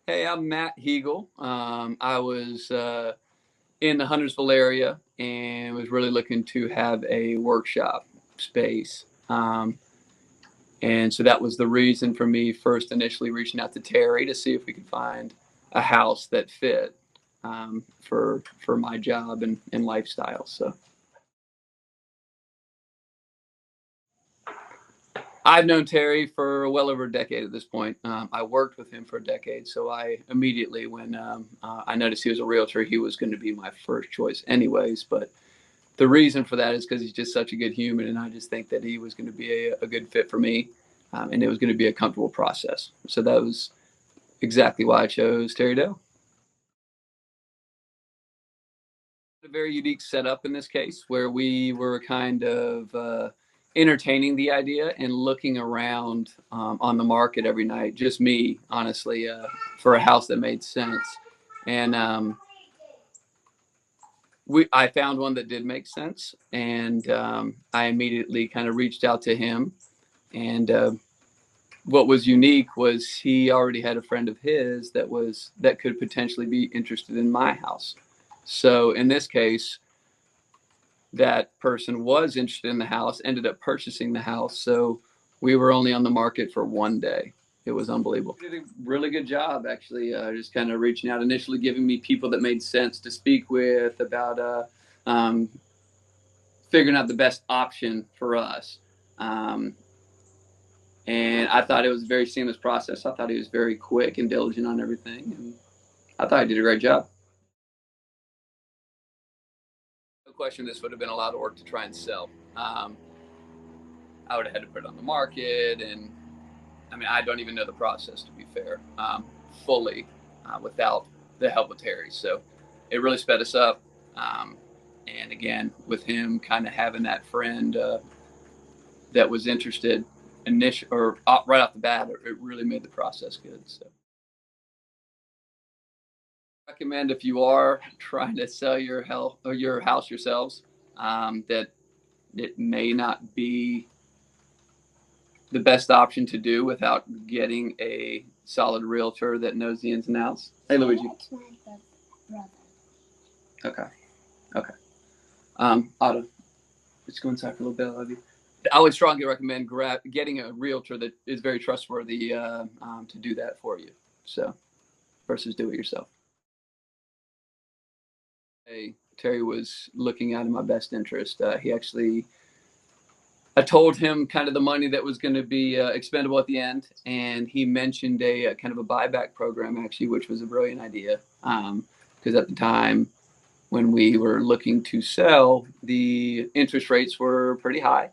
Hey, I'm Matt Hegel. I was in the Huntersville area and was really looking to have a workshop space. And so that was the reason for me first initially reaching out to Terry to see if we could find a house that fit for my job and lifestyle. So I've known Terry for well over a decade at this point. I worked with him for a decade, so I immediately, when I noticed he was a realtor, he was going to be my first choice, anyways. But the reason for that is because he's just such a good human, and I just think that he was going to be a good fit for me, and it was going to be a comfortable process. So that was exactly why I chose Terry Dale. A very unique setup in this case where we were kind of entertaining the idea and looking around on the market every night, just me, honestly, for a house that made sense. And I found one that did make sense, and I immediately kind of reached out to him. And what was unique was he already had a friend of his that could potentially be interested in my house. So in this case, that person was interested in the house, ended up purchasing the house. So we were only on the market for one day. It was unbelievable. He did a really good job, actually, just kind of reaching out, initially giving me people that made sense to speak with about um, figuring out the best option for us. Um, and I thought it was a very seamless process. I thought he was very quick and diligent on everything. And I thought he did a great job. No question, this would have been a lot of work to try and sell. I would have had to put it on the market, and I mean, I don't even know the process, to be fair, fully without the help of Terry. So it really sped us up. And again, with him kind of having that friend that was interested initial or right off the bat, it really made the process good. So I recommend, if you are trying to sell your health or your house yourselves, that it may not be the best option to do without getting a solid realtor that knows the ins and outs. Hey, Luigi. That's my brother. Okay. Okay. Otto, let's go inside for a little bit. I love you. I would strongly recommend getting a realtor that is very trustworthy to do that for you. So versus do it yourself. Hey, Terry was looking out in my best interest. He actually, I told him kind of the money that was going to be expendable at the end, and he mentioned a kind of a buyback program, actually, which was a brilliant idea. Because at the time when we were looking to sell, the interest rates were pretty high,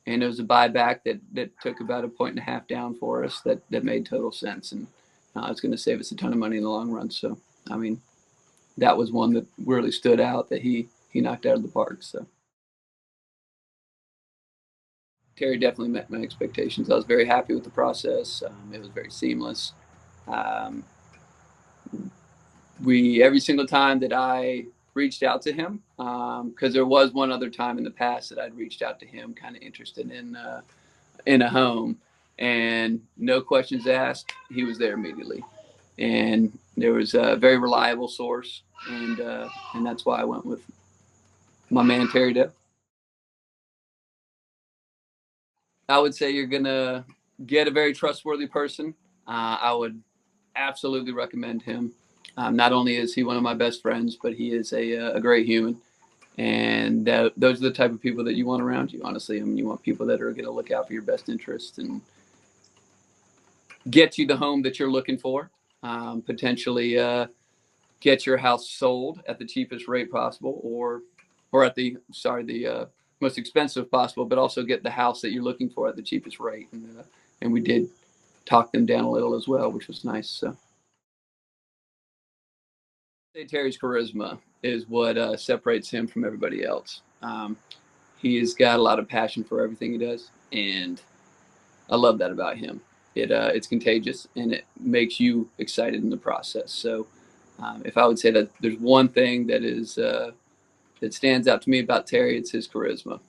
and it was a buyback that took about a point and a half down for us. That made total sense, and it's going to save us a ton of money in the long run. So, I mean, that was one that really stood out that he knocked out of the park. So. Terry definitely met my expectations. I was very happy with the process. It was very seamless. Um, we every single time that I reached out to him, because there was one other time in the past that I'd reached out to him, kind of interested in a home, and no questions asked, he was there immediately, and there was a very reliable source, and that's why I went with my man Terry Depp. I would say you're gonna get a very trustworthy person. I would absolutely recommend him. Not only is he one of my best friends, but he is a great human. And those are the type of people that you want around you, honestly. I mean, you want people that are going to look out for your best interests and get you the home that you're looking for, potentially get your house sold at the cheapest rate possible, or at the most expensive possible, but also get the house that you're looking for at the cheapest rate. And we did talk them down a little as well, which was nice. So. Terry's charisma is what separates him from everybody else. He's got a lot of passion for everything he does, and I love that about him. It's contagious, and it makes you excited in the process. So, if I would say that there's one thing that stands out to me about Terry, it's his charisma.